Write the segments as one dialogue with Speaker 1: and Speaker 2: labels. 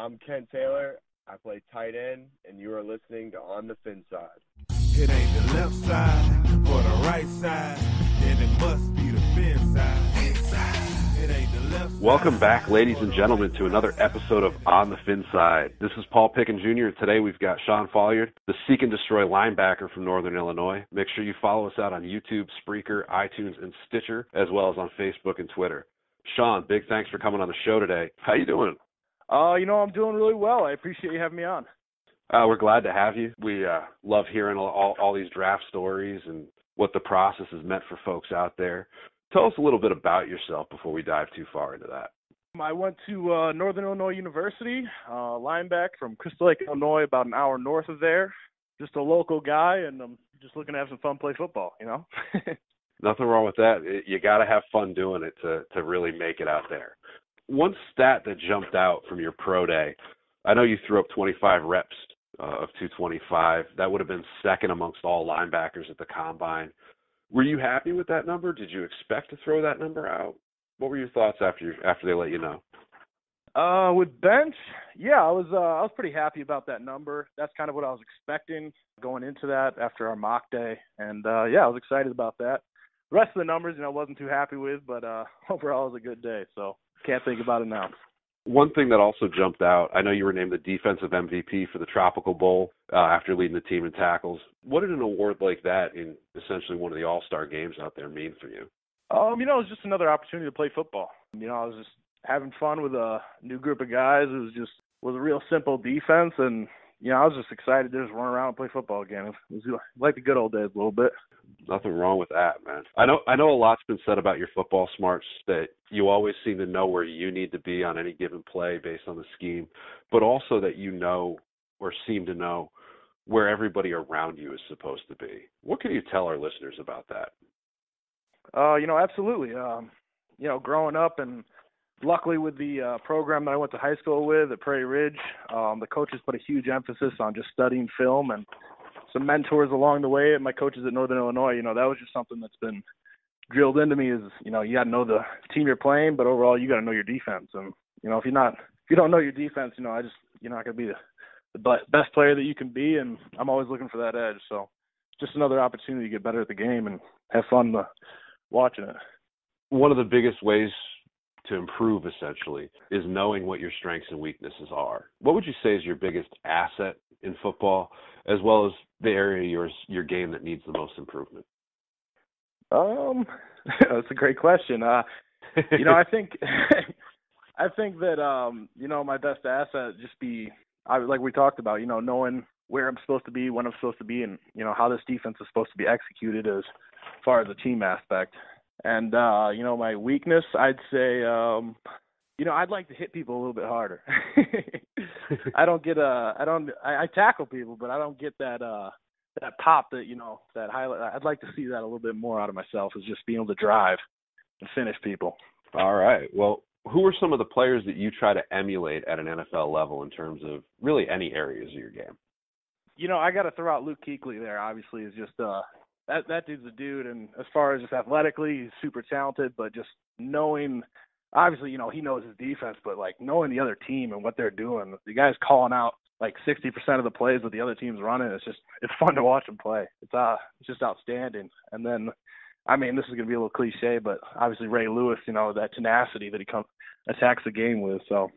Speaker 1: I'm Ken Taylor. I play tight end, and you are listening to On the Fin Side.
Speaker 2: It ain't the left side or the right side, then it must be the fin side. Inside. It ain't the left side.
Speaker 3: Welcome back, ladies and gentlemen, to another episode of On the Fin Side. This is Paul Pickens Jr., and today we've got Sean Folliard, the seek and destroy linebacker from Northern Illinois. Make sure you follow us out on YouTube, Spreaker, iTunes, and Stitcher, as well as on Facebook and Twitter. Sean, big thanks for coming on the show today. How you doing?
Speaker 4: I'm doing really well. I appreciate you having me on.
Speaker 3: We're glad to have you. We love hearing all these draft stories and what the process has meant for folks out there. Tell us a little bit about yourself before we dive too far into that.
Speaker 4: I went to Northern Illinois University, linebacker from Crystal Lake, Illinois, about an hour north of there. Just a local guy, and I'm just looking to have some fun, play football, you know?
Speaker 3: Nothing wrong with that. You got to have fun doing it to really make it out there. One stat that jumped out from your pro day, I know you threw up 25 reps of 225. That would have been second amongst all linebackers at the combine. Were you happy with that number? Did you expect to throw that number out? What were your thoughts after they let you know?
Speaker 4: With bench, yeah, I was pretty happy about that number. That's kind of what I was expecting going into that after our mock day, and I was excited about that. The rest of the numbers, I wasn't too happy with, but overall it was a good day, so can't think about it now.
Speaker 3: One thing that also jumped out, I know you were named the defensive MVP for the Tropical Bowl after leading the team in tackles. What did an award like that in essentially one of the all-star games out there mean for you?
Speaker 4: It was just another opportunity to play football. I was just having fun with a new group of guys. It was a real simple defense, and I was just excited to just run around and play football again. It was like the good old days a little bit.
Speaker 3: Nothing wrong with that, man. I know a lot's been said about your football smarts, that you always seem to know where you need to be on any given play based on the scheme, but also that you know or seem to know where everybody around you is supposed to be. What can you tell our listeners about that?
Speaker 4: Absolutely. Growing up and luckily with the program that I went to high school with at Prairie Ridge, the coaches put a huge emphasis on just studying film, and some mentors along the way. And my coaches at Northern Illinois, that was just something that's been drilled into me is, you got to know the team you're playing, but overall you got to know your defense. And, if you don't know your defense, you're not going to be the best player that you can be. And I'm always looking for that edge. So just another opportunity to get better at the game and have fun watching it. One
Speaker 3: of the biggest ways to improve, essentially, is knowing what your strengths and weaknesses are. What would you say is your biggest asset in football, as well as the area of your game that needs the most improvement?
Speaker 4: That's a great question. I think that my best asset just be like we talked about, knowing where I'm supposed to be, when I'm supposed to be, and how this defense is supposed to be executed as far as the team aspect. And my weakness, I'd say, I'd like to hit people a little bit harder. I tackle people, but I don't get that pop that highlight. I'd like to see that a little bit more out of myself, is just being able to drive and finish people.
Speaker 3: All right. Well, who are some of the players that you try to emulate at an NFL level in terms of really any areas of your game?
Speaker 4: I got to throw out Luke Kuechly there. Obviously, is just that dude's a dude, and as far as just athletically, he's super talented, but just knowing, obviously, he knows his defense, but knowing the other team and what they're doing, the guy's calling out 60% of the plays that the other team's running. It's fun to watch him play. It's just outstanding. And then, this is going to be a little cliche, but obviously Ray Lewis, that tenacity that he attacks the game with. So,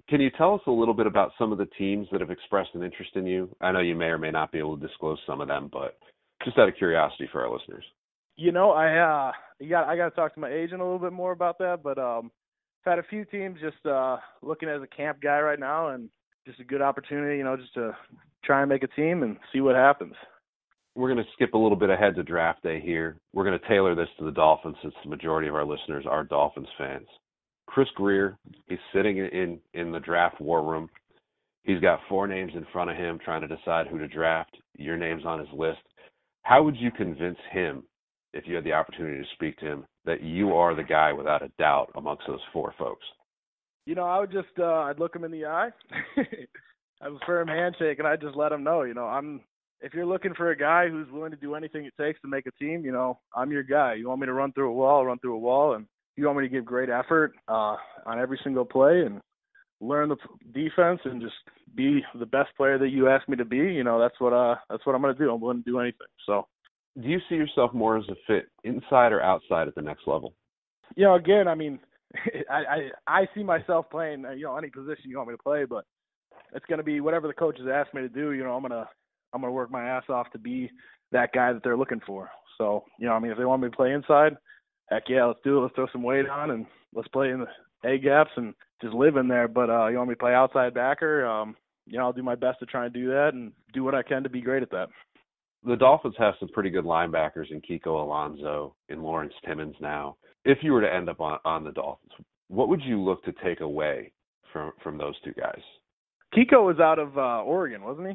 Speaker 3: can you tell us a little bit about some of the teams that have expressed an interest in you? I know you may or may not be able to disclose some of them, but just out of curiosity for our listeners.
Speaker 4: I got to talk to my agent a little bit more about that, but I've had a few teams just looking as a camp guy right now, and just a good opportunity, just to try and make a team and see what happens.
Speaker 3: We're going to skip a little bit ahead to draft day here. We're going to tailor this to the Dolphins, since the majority of our listeners are Dolphins fans. Chris Greer, he's sitting in the draft war room. He's got 4 names in front of him trying to decide who to draft. Your name's on his list. How would you convince him, if you had the opportunity to speak to him, that you are the guy without a doubt amongst those 4 folks?
Speaker 4: I would just I'd look him in the eye. I have a firm handshake, and I'd just let him know, if you're looking for a guy who's willing to do anything it takes to make a team, I'm your guy. You want me to run through a wall, and you want me to give great effort on every single play, and learn the defense and just be the best player that you asked me to be, that's what I'm going to do. I'm willing to do anything. So,
Speaker 3: do you see yourself more as a fit inside or outside at the next level?
Speaker 4: Again, I mean, I see myself playing, any position you want me to play, but it's going to be whatever the coaches ask me to do. I'm going to work my ass off to be that guy that they're looking for. So, if they want me to play inside, heck yeah, let's do it. Let's throw some weight on and let's play in the A gaps and just live in there. But you want me to play outside backer? I'll do my best to try and do that and do what I can to be great at that.
Speaker 3: The Dolphins have some pretty good linebackers in Kiko Alonso and Lawrence Timmons now. If you were to end up on the Dolphins, what would you look to take away from those two guys?
Speaker 4: Kiko was out of Oregon, wasn't he?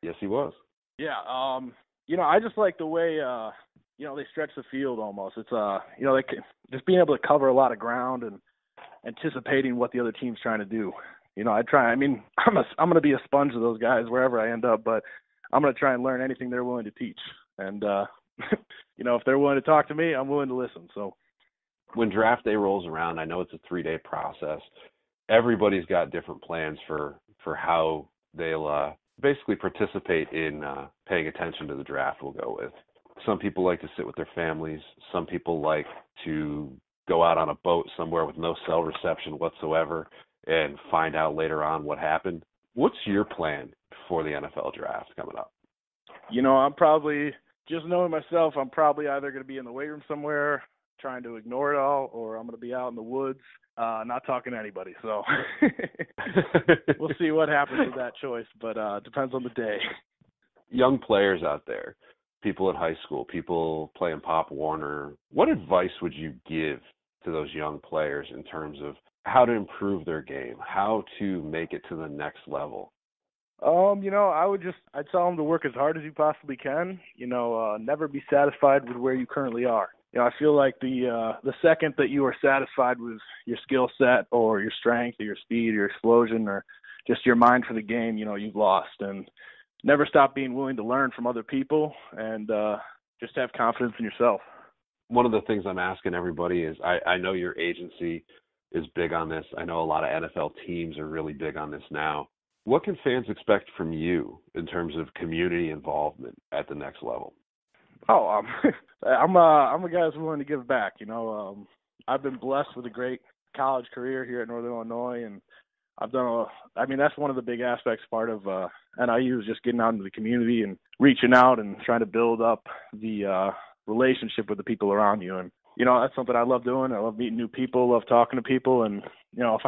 Speaker 3: Yes, he was.
Speaker 4: Yeah. I just like the way they stretch the field almost. It's just being able to cover a lot of ground and anticipating what the other team's trying to do. I'm going to be a sponge of those guys wherever I end up, but I'm going to try and learn anything they're willing to teach. And if they're willing to talk to me, I'm willing to listen. So
Speaker 3: when draft day rolls around, I know it's a 3-day process. Everybody's got different plans for how they'll basically participate in paying attention to the draft, we'll go with. Some people like to sit with their families. Some people like to go out on a boat somewhere with no cell reception whatsoever and find out later on what happened. What's your plan for the NFL draft coming up?
Speaker 4: I'm probably, just knowing myself, I'm probably either going to be in the weight room somewhere trying to ignore it all, or I'm going to be out in the woods not talking to anybody. So we'll see what happens with that choice, but it depends on the day.
Speaker 3: Young players out there, people in high school, people playing Pop Warner, what advice would you give to those young players in terms of how to improve their game, how to make it to the next level? I'd tell them to work as hard as you possibly can. Never be satisfied with where you currently are. I feel like the second that you are satisfied with your skill set or your strength or your speed or your explosion or just your mind for the game, you've lost. And never stop being willing to learn from other people and just have confidence in yourself. One of the things I'm asking everybody is I know your agency is big on this. I know a lot of NFL teams are really big on this now. What can fans expect from you in terms of community involvement at the next level?
Speaker 4: Oh, I'm a guy that's willing to give back. I've been blessed with a great college career here at Northern Illinois, and I've done that's one of the big aspects part of NIU is just getting out into the community and reaching out and trying to build up the relationship with the people around you. And, that's something I love doing. I love meeting new people, love talking to people. And, if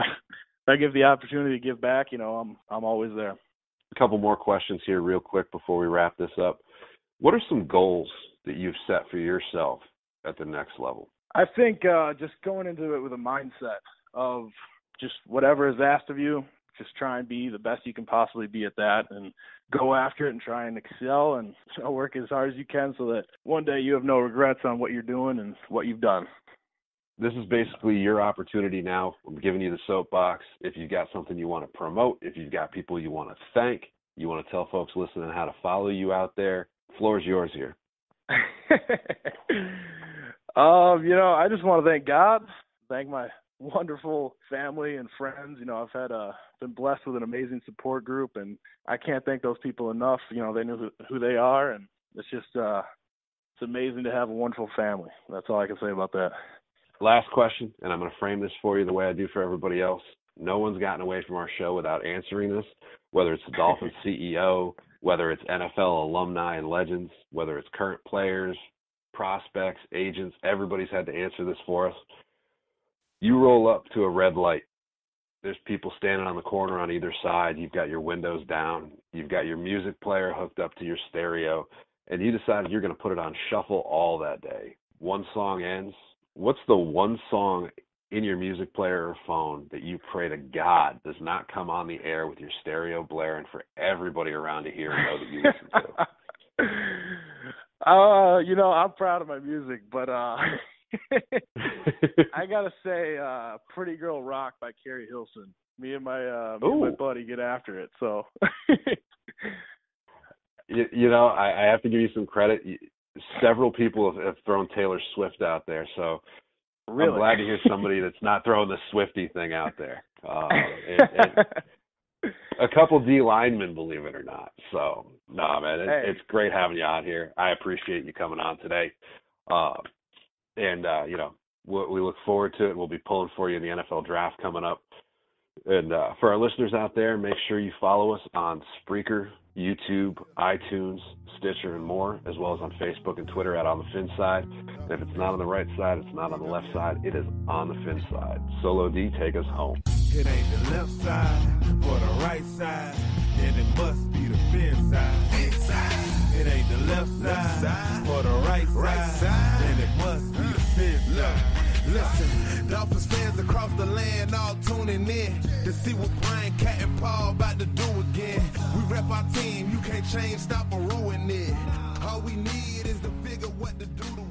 Speaker 4: I give the opportunity to give back, I'm always there.
Speaker 3: A couple more questions here real quick before we wrap this up. What are some goals that you've set for yourself at the next level?
Speaker 4: I think just going into it with a mindset of just whatever is asked of you, just try and be the best you can possibly be at that and go after it and try and excel and work as hard as you can so that one day you have no regrets on what you're doing and what you've done.
Speaker 3: This is basically your opportunity now. I'm giving you the soapbox. If you've got something you want to promote, if you've got people you want to thank, you want to tell folks listening how to follow you out there, floor is yours here.
Speaker 4: I just want to thank God, thank my wonderful family and friends. I've been blessed with an amazing support group, and I can't thank those people enough. They know who they are, and it's just it's amazing to have a wonderful family. That's all I can say about that.
Speaker 3: Last question, and I'm going to frame this for you the way I do for everybody else. No one's gotten away from our show without answering this, whether it's the Dolphins CEO, whether it's NFL alumni and legends, whether it's current players, prospects, agents. Everybody's had to answer this for us. You roll up to a red light. There's people standing on the corner on either side. You've got your windows down. You've got your music player hooked up to your stereo, and you decided you're going to put it on shuffle all that day. One song ends. What's the one song in your music player or phone that you pray to God does not come on the air with your stereo blaring for everybody around to hear and know that you listen to?
Speaker 4: I'm proud of my music, but I gotta say, "Pretty Girl Rock" by Carrie Hilson. Me and my buddy get after it. So,
Speaker 3: I have to give you some credit. Several people have thrown Taylor Swift out there, so
Speaker 4: Really?
Speaker 3: I'm glad to hear somebody that's not throwing the Swiftie thing out there. A couple D linemen, believe it or not. So, no, man, it's great having you on here. I appreciate you coming on today. You know, we look forward to it. We'll be pulling for you in the NFL draft coming up. And for our listeners out there, make sure you follow us on Spreaker, YouTube, iTunes, Stitcher, and more, as well as on Facebook and Twitter at On the Fin Side. And if it's not on the right side, it's not on the left side. It is on the Fin Side. Solo D, take us home.
Speaker 2: It ain't the left side or the right side, and it must be the Fin side. Inside. It ain't the left side or the right side, and it must be the Fin side. Listen, Dolphins fans across the land all tuning in to see what Brian, Cat, and Paul about to do again. We rep our team, you can't change, stop, or ruin it. All we need is to figure what to do to